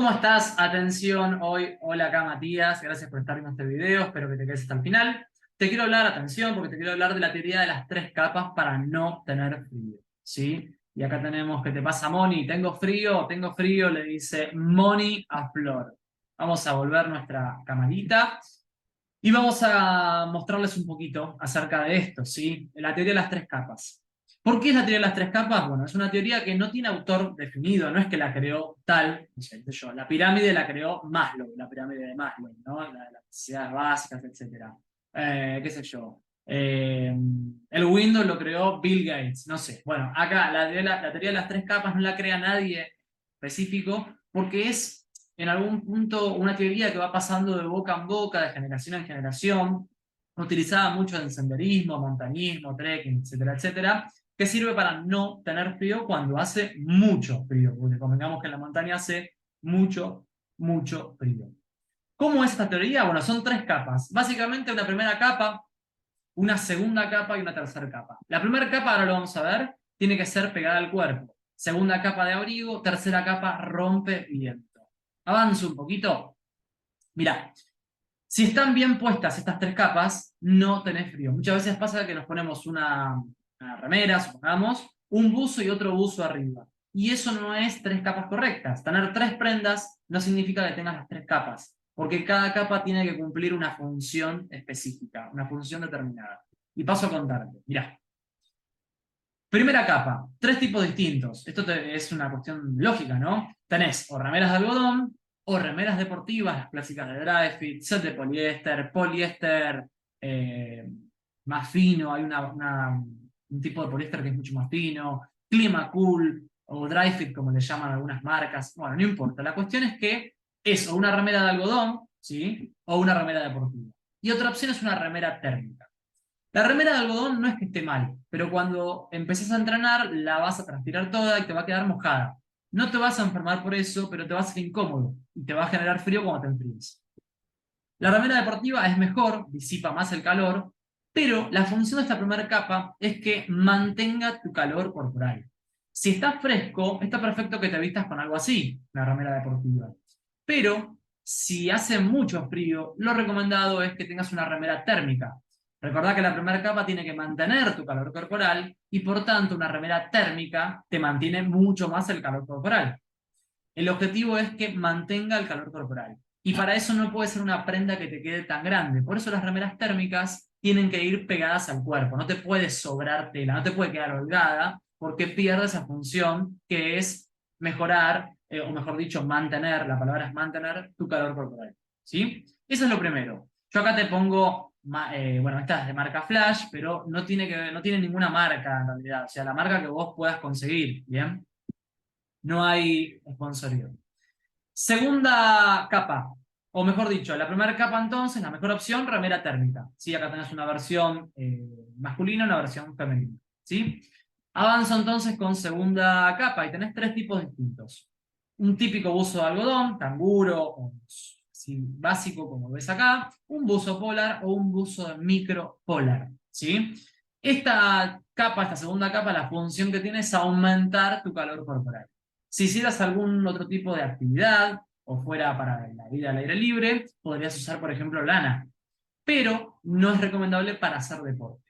¿Cómo estás? Atención, hoy, hola acá Matías, gracias por estar viendo este video, espero que te quedes hasta el final. Te quiero hablar, atención, porque te quiero hablar de la teoría de las tres capas para no tener frío, ¿sí? Y acá tenemos que te pasa Moni, tengo frío, le dice Moni a Flor. Vamos a volver nuestra camarita y vamos a mostrarles un poquito acerca de esto, ¿sí? La teoría de las tres capas. ¿Por qué es la teoría de las tres capas? Bueno, es una teoría que no tiene autor definido, no es que la creó tal, no sé, yo, la pirámide la creó Maslow, la pirámide de Maslow, ¿no? Las necesidades básicas, etc. Qué sé yo. El Windows lo creó Bill Gates, no sé. Bueno, acá la teoría de las tres capas no la crea nadie específico porque es en algún punto una teoría que va pasando de boca en boca, de generación en generación, utilizada mucho en senderismo, montañismo, trekking, etcétera, etcétera, que sirve para no tener frío cuando hace mucho frío, porque convengamos que en la montaña hace mucho, mucho frío. ¿Cómo es esta teoría? Bueno, son tres capas. Básicamente una primera capa, una segunda capa y una tercera capa. La primera capa, ahora lo vamos a ver, tiene que ser pegada al cuerpo. Segunda capa de abrigo, tercera capa rompe viento. Avanzo un poquito. Mirá, si están bien puestas estas tres capas, no tenés frío. Muchas veces pasa que nos ponemos una remera, supongamos, un buzo y otro buzo arriba. Y eso no es tres capas correctas. Tener tres prendas no significa que tengas las tres capas, porque cada capa tiene que cumplir una función específica, una función determinada. Y paso a contarte. Mirá. Primera capa, tres tipos distintos. Esto es una cuestión lógica, ¿no? Tenés o remeras de algodón, o remeras deportivas, las clásicas de Dri-Fit, set de poliéster más fino, hay un tipo de poliéster que es mucho más fino, Clima Cool, o Dri-Fit como le llaman algunas marcas. Bueno, no importa. La cuestión es que es o una remera de algodón, ¿sí? O una remera deportiva. Y otra opción es una remera térmica. La remera de algodón no es que esté mal, pero cuando empieces a entrenar la vas a transpirar toda y te va a quedar mojada. No te vas a enfermar por eso, pero te va a ser incómodo y te va a generar frío cuando te enfríes. La remera deportiva es mejor, disipa más el calor, pero la función de esta primera capa es que mantenga tu calor corporal. Si estás fresco, está perfecto que te vistas con algo así, una remera deportiva. Pero si hace mucho frío, lo recomendado es que tengas una remera térmica. Recordá que la primera capa tiene que mantener tu calor corporal y por tanto una remera térmica te mantiene mucho más el calor corporal. El objetivo es que mantenga el calor corporal. Y para eso no puede ser una prenda que te quede tan grande. Por eso las remeras térmicas tienen que ir pegadas al cuerpo. No te puede sobrar tela, no te puede quedar holgada, porque pierde esa función que es mejorar, o mejor dicho, mantener, la palabra es mantener tu calor corporal. ¿Sí? Eso es lo primero. Yo acá te pongo, bueno, esta es de marca Flash, pero no tiene ninguna marca en realidad. O sea, la marca que vos puedas conseguir, ¿bien? No hay sponsorio. Segunda capa, o mejor dicho, la primera capa entonces, la mejor opción, remera térmica. ¿Sí? Acá tenés una versión masculina y una versión femenina. ¿Sí? Avanzo entonces con segunda capa y tenés tres tipos distintos. Un típico buzo de algodón, canguro, o así, básico como ves acá, un buzo polar o un buzo de micro polar. ¿Sí? Esta capa, esta segunda capa, la función que tiene es aumentar tu calor corporal. Si hicieras algún otro tipo de actividad, o fuera para la vida al aire libre, podrías usar, por ejemplo, lana. Pero no es recomendable para hacer deporte.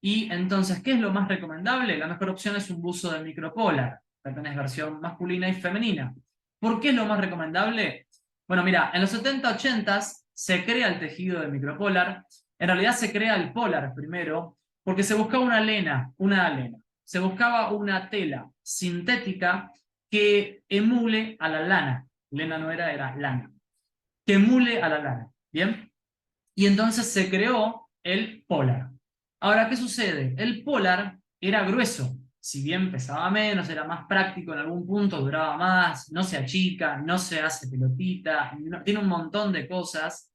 Y entonces, ¿qué es lo más recomendable? La mejor opción es un buzo de micropolar. Acá tenés versión masculina y femenina. ¿Por qué es lo más recomendable? Bueno, mira, en los 70, 80 se crea el tejido de micropolar. En realidad se crea el polar primero, porque se buscaba una lena. Se buscaba una tela sintética que emule a la lana. Lena no era, era lana. Que emule a la lana. ¿Bien? Y entonces se creó el polar. Ahora, ¿qué sucede? El polar era grueso. Si bien pesaba menos, era más práctico en algún punto, duraba más, no se achica, no se hace pelotita, tiene un montón de cosas.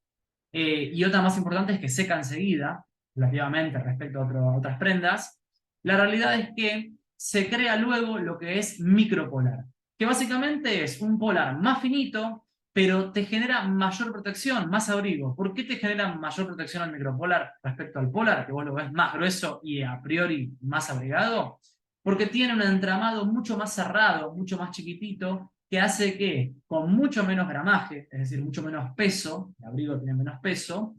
Y otra más importante es que seca enseguida, relativamente respecto a otras prendas. La realidad es que se crea luego lo que es micropolar, que básicamente es un polar más finito, pero te genera mayor protección, más abrigo. ¿Por qué te genera mayor protección al micropolar respecto al polar, que vos lo ves más grueso y a priori más abrigado? Porque tiene un entramado mucho más cerrado, mucho más chiquitito, que hace que con mucho menos gramaje, es decir, mucho menos peso, el abrigo tiene menos peso,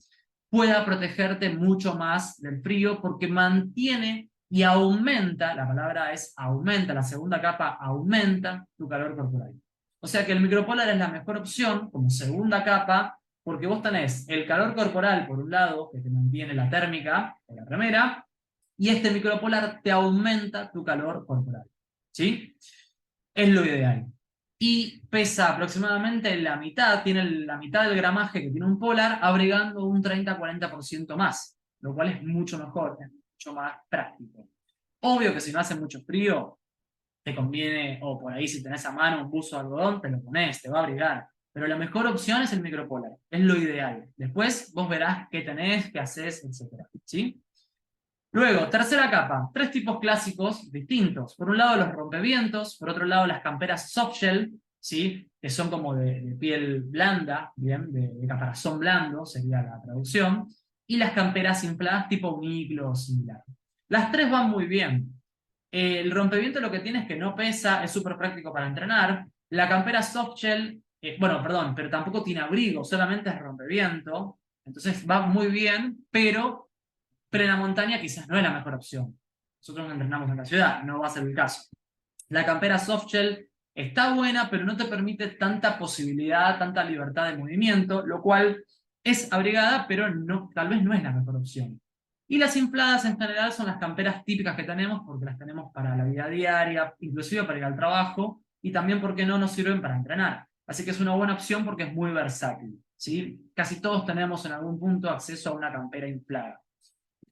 pueda protegerte mucho más del frío porque mantiene y aumenta, la palabra es aumenta, la segunda capa aumenta tu calor corporal. O sea que el micropolar es la mejor opción como segunda capa porque vos tenés el calor corporal por un lado, que te mantiene la térmica de la remera, y este micropolar te aumenta tu calor corporal. ¿Sí? Es lo ideal. Y pesa aproximadamente la mitad, tiene la mitad del gramaje que tiene un polar, abrigando un 30-40% más, lo cual es mucho mejor, es mucho más práctico. Obvio que si no hace mucho frío, te conviene, o por ahí si tenés a mano un buzo de algodón, te lo pones, te va a abrigar. Pero la mejor opción es el micropolar, es lo ideal. Después vos verás qué tenés, qué haces, etc. ¿Sí? Luego, tercera capa, tres tipos clásicos distintos. Por un lado los rompevientos, por otro lado las camperas softshell, ¿sí? Que son como de piel blanda, ¿bien? De caparazón blando sería la traducción, y las camperas infladas tipo uniclo o similar. Las tres van muy bien. El rompeviento lo que tiene es que no pesa, es súper práctico para entrenar. La campera softshell, bueno, perdón, pero tampoco tiene abrigo, solamente es rompeviento, entonces va muy bien, pero en la montaña quizás no es la mejor opción. Nosotros entrenamos en la ciudad, no va a ser el caso. La campera softshell está buena, pero no te permite tanta posibilidad, tanta libertad de movimiento, lo cual es abrigada, pero no, tal vez no es la mejor opción. Y las infladas en general son las camperas típicas que tenemos, porque las tenemos para la vida diaria, inclusive para ir al trabajo, y también porque no nos sirven para entrenar. Así que es una buena opción porque es muy versátil, ¿sí? Casi todos tenemos en algún punto acceso a una campera inflada.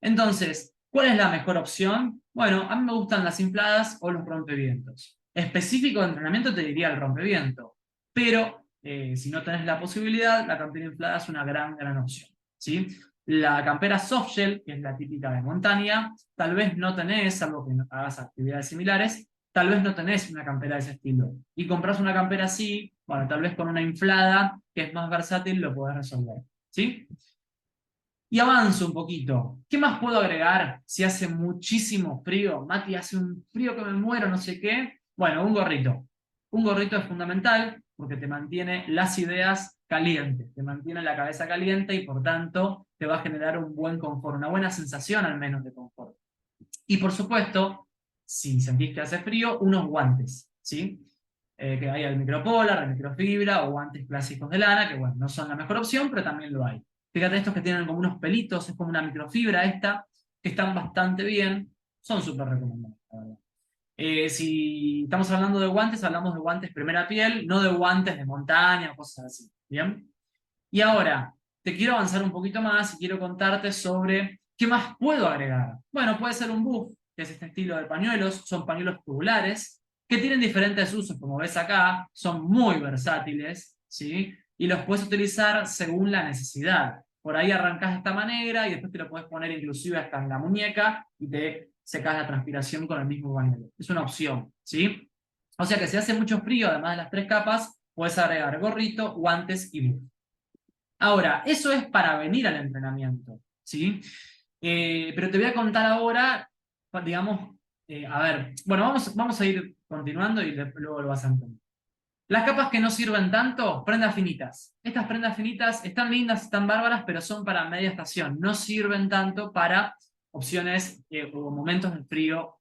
Entonces, ¿cuál es la mejor opción? Bueno, a mí me gustan las infladas o los rompevientos. Específico de entrenamiento te diría el rompeviento, pero si no tenés la posibilidad, la campera inflada es una gran opción, ¿sí? La campera softshell, que es la típica de montaña, tal vez no tenés, salvo que hagas actividades similares, tal vez no tenés una campera de ese estilo. Y compras una campera así, bueno, tal vez con una inflada, que es más versátil, lo podés resolver, ¿sí? Y avanzo un poquito. ¿Qué más puedo agregar si hace muchísimo frío? Mati, hace un frío que me muero, no sé qué. Bueno, un gorrito. Un gorrito es fundamental porque te mantiene las ideas calientes, te mantiene la cabeza caliente y por tanto te va a generar un buen confort, una buena sensación al menos de confort. Y por supuesto, si sentís que hace frío, unos guantes, ¿sí? Que hay el micropolar, el microfibra o guantes clásicos de lana, que bueno, no son la mejor opción, pero también lo hay. Fíjate estos que tienen como unos pelitos, es como una microfibra esta, que están bastante bien, son súper recomendables, la verdad. Si estamos hablando de guantes, hablamos de guantes primera piel, no de guantes de montaña o cosas así, ¿bien? Y ahora, te quiero avanzar un poquito más y quiero contarte sobre qué más puedo agregar. Bueno, puede ser un buff, que es este estilo de pañuelos, son pañuelos tubulares, que tienen diferentes usos, como ves acá, son muy versátiles, ¿sí? Y los puedes utilizar según la necesidad. Por ahí arrancás de esta manera y después te lo puedes poner inclusive hasta en la muñeca y te secas la transpiración con el mismo pañuelo. Es una opción, ¿sí? O sea que si hace mucho frío, además de las tres capas, puedes agregar gorrito, guantes y buff. Ahora, eso es para venir al entrenamiento, ¿sí? Pero te voy a contar ahora, digamos, a ver, bueno, vamos a ir continuando y luego lo vas a entender. Las capas que no sirven tanto, prendas finitas. Estas prendas finitas están lindas, están bárbaras, pero son para media estación. No sirven tanto para opciones o momentos de frío.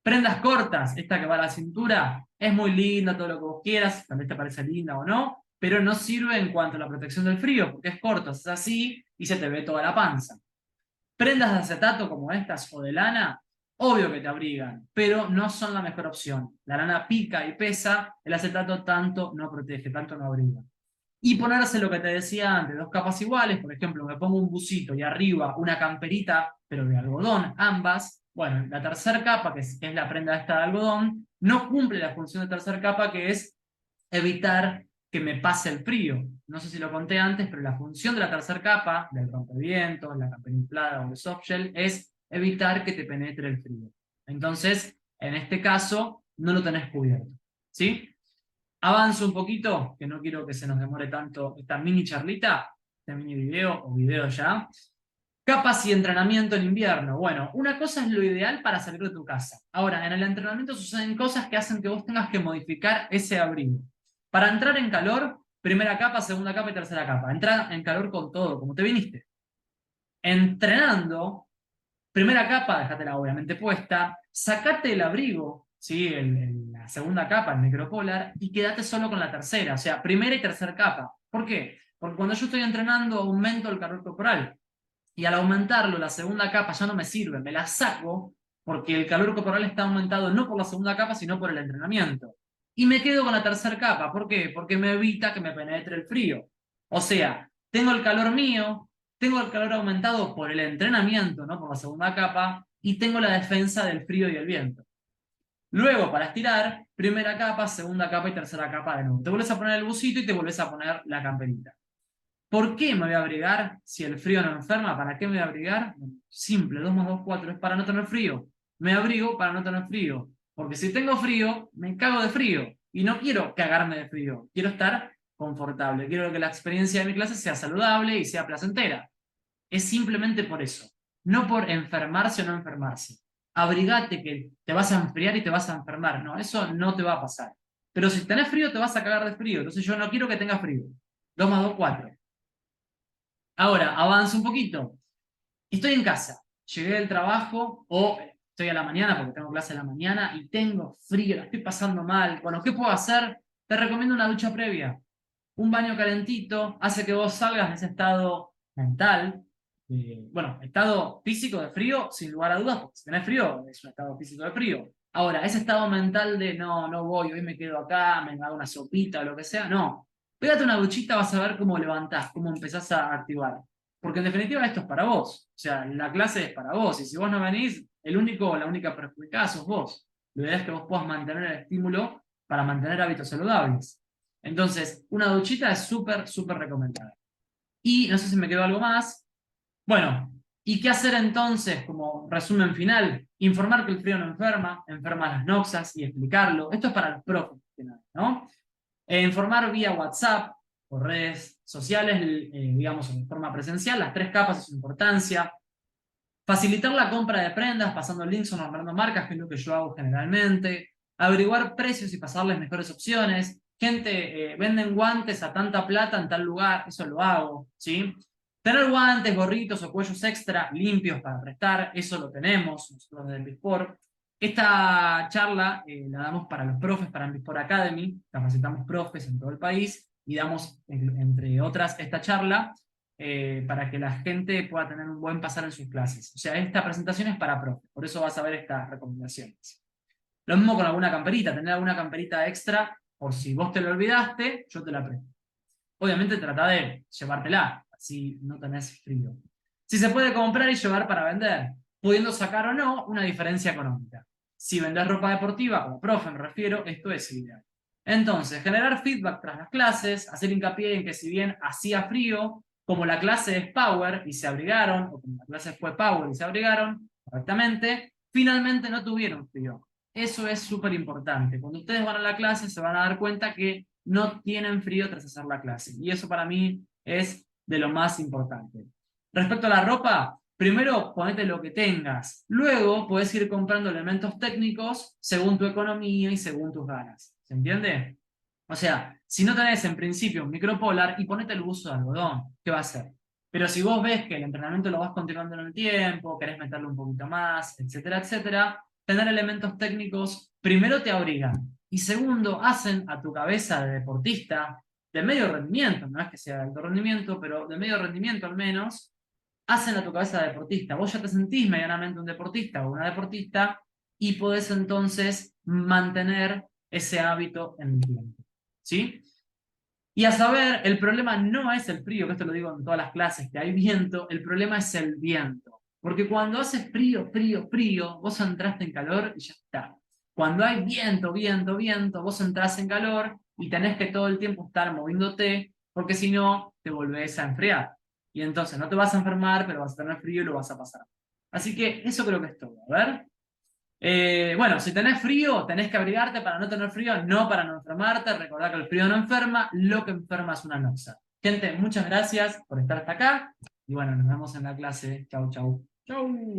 Prendas cortas, esta que va a la cintura, es muy linda, todo lo que vos quieras, tal vez te parece linda o no, pero no sirve en cuanto a la protección del frío, porque es corto, es así y se te ve toda la panza. Prendas de acetato como estas o de lana, obvio que te abrigan, pero no son la mejor opción. La lana pica y pesa, el acetato tanto no protege, tanto no abriga. Y ponerse lo que te decía antes, dos capas iguales, por ejemplo, me pongo un busito y arriba una camperita, pero de algodón, ambas. Bueno, la tercera capa, que es la prenda esta de algodón, no cumple la función de tercera capa, que es evitar que me pase el frío. No sé si lo conté antes, pero la función de la tercera capa, del rompevientos, la capa inflada o el softshell, es evitar que te penetre el frío. Entonces, en este caso, no lo tenés cubierto. ¿Sí? Avanzo un poquito, que no quiero que se nos demore tanto esta mini charlita, este mini video o video ya. Capas y entrenamiento en invierno. Bueno, una cosa es lo ideal para salir de tu casa. Ahora, en el entrenamiento suceden cosas que hacen que vos tengas que modificar ese abrigo. Para entrar en calor, primera capa, segunda capa y tercera capa. Entra en calor con todo, como te viniste. Entrenando, primera capa, déjatela obviamente puesta, sacate el abrigo, ¿sí? La segunda capa, el micropolar, y quédate solo con la tercera, o sea, primera y tercera capa. ¿Por qué? Porque cuando yo estoy entrenando aumento el calor corporal. Y al aumentarlo, la segunda capa ya no me sirve, me la saco porque el calor corporal está aumentado no por la segunda capa, sino por el entrenamiento. Y me quedo con la tercera capa. ¿Por qué? Porque me evita que me penetre el frío. O sea, tengo el calor mío, tengo el calor aumentado por el entrenamiento, no por la segunda capa, y tengo la defensa del frío y el viento. Luego, para estirar, primera capa, segunda capa y tercera capa de nuevo. Te vuelves a poner el busito y te vuelves a poner la camperita. ¿Por qué me voy a abrigar si el frío no me enferma? ¿Para qué me voy a abrigar? Simple, 2 más 2, 4, es para no tener frío. Me abrigo para no tener frío. Porque si tengo frío, me cago de frío. Y no quiero cagarme de frío. Quiero estar confortable. Quiero que la experiencia de mi clase sea saludable y sea placentera. Es simplemente por eso. No por enfermarse o no enfermarse. Abrigate que te vas a enfriar y te vas a enfermar. No, eso no te va a pasar. Pero si tenés frío, te vas a cagar de frío. Entonces yo no quiero que tengas frío. 2 más 2, 4. Ahora, avanzo un poquito. Estoy en casa, llegué del trabajo o estoy a la mañana porque tengo clase a la mañana y tengo frío, la estoy pasando mal. Bueno, ¿qué puedo hacer? Te recomiendo una ducha previa. Un baño calentito hace que vos salgas de ese estado mental, bueno, estado físico de frío, sin lugar a dudas, porque si tenés frío es un estado físico de frío. Ahora, ese estado mental de no voy, hoy me quedo acá, me hago una sopita o lo que sea, no. Pégate una duchita, vas a ver cómo levantás, cómo empezás a activar. Porque en definitiva esto es para vos. O sea, la clase es para vos. Y si vos no venís, el único o la única perjudicada sos vos. Lo ideal es que vos puedas mantener el estímulo para mantener hábitos saludables. Entonces, una duchita es súper, súper recomendada. Y no sé si me quedó algo más. Bueno, ¿y qué hacer entonces como resumen final? Informar que el frío no enferma, enferma las noxas y explicarlo. Esto es para el profe, ¿no? Informar vía WhatsApp o redes sociales, digamos, en forma presencial, las 3 capas y su importancia. Facilitar la compra de prendas pasando links o nombrando marcas, que es lo que yo hago generalmente. Averiguar precios y pasarles mejores opciones. Gente, venden guantes a tanta plata en tal lugar, eso lo hago, ¿sí? Tener guantes, gorritos o cuellos extra limpios para prestar, eso lo tenemos nosotros desde el Bisport. Esta charla la damos para los profes, para el Bisport Academy, capacitamos profes en todo el país y damos, entre otras, esta charla para que la gente pueda tener un buen pasar en sus clases. O sea, esta presentación es para profes, por eso vas a ver estas recomendaciones. Lo mismo con alguna camperita, tener alguna camperita extra, por si vos te lo olvidaste, yo te la presto. Obviamente trata de llevártela, así no tenés frío. Si se puede comprar y llevar para vender, pudiendo sacar o no una diferencia económica. Si vendés ropa deportiva, como profe me refiero, esto es ideal. Entonces, generar feedback tras las clases, hacer hincapié en que si bien hacía frío, como la clase es Power y se abrigaron, o como la clase fue Power y se abrigaron correctamente, finalmente no tuvieron frío. Eso es súper importante. Cuando ustedes van a la clase se van a dar cuenta que no tienen frío tras hacer la clase. Y eso para mí es de lo más importante. Respecto a la ropa, primero ponete lo que tengas. Luego podés ir comprando elementos técnicos según tu economía y según tus ganas. ¿Se entiende? O sea, si no tenés en principio un micropolar y ponete el buzo de algodón, ¿qué va a hacer? Pero si vos ves que el entrenamiento lo vas continuando en el tiempo, querés meterle un poquito más, etcétera, etcétera, tener elementos técnicos primero te abrigan y segundo hacen a tu cabeza de deportista de medio rendimiento, no es que sea de alto rendimiento, pero de medio rendimiento al menos, hacen a tu cabeza de deportista. Vos ya te sentís medianamente un deportista o una deportista y podés entonces mantener ese hábito en el tiempo. ¿Sí? Y a saber, el problema no es el frío, que esto lo digo en todas las clases, que hay viento, el problema es el viento. Porque cuando hace frío, frío, frío, vos entraste en calor y ya está. Cuando hay viento, viento, viento, vos entrás en calor y tenés que todo el tiempo estar moviéndote, porque si no, te volvés a enfriar. Y entonces no te vas a enfermar, pero vas a tener frío y lo vas a pasar. Así que eso creo que es todo. A ver. Bueno, si tenés frío, tenés que abrigarte para no tener frío, no para no enfermarte. Recordá que el frío no enferma, lo que enferma es una noxa. Gente, muchas gracias por estar hasta acá. Y bueno, nos vemos en la clase. Chau, chau. Chau.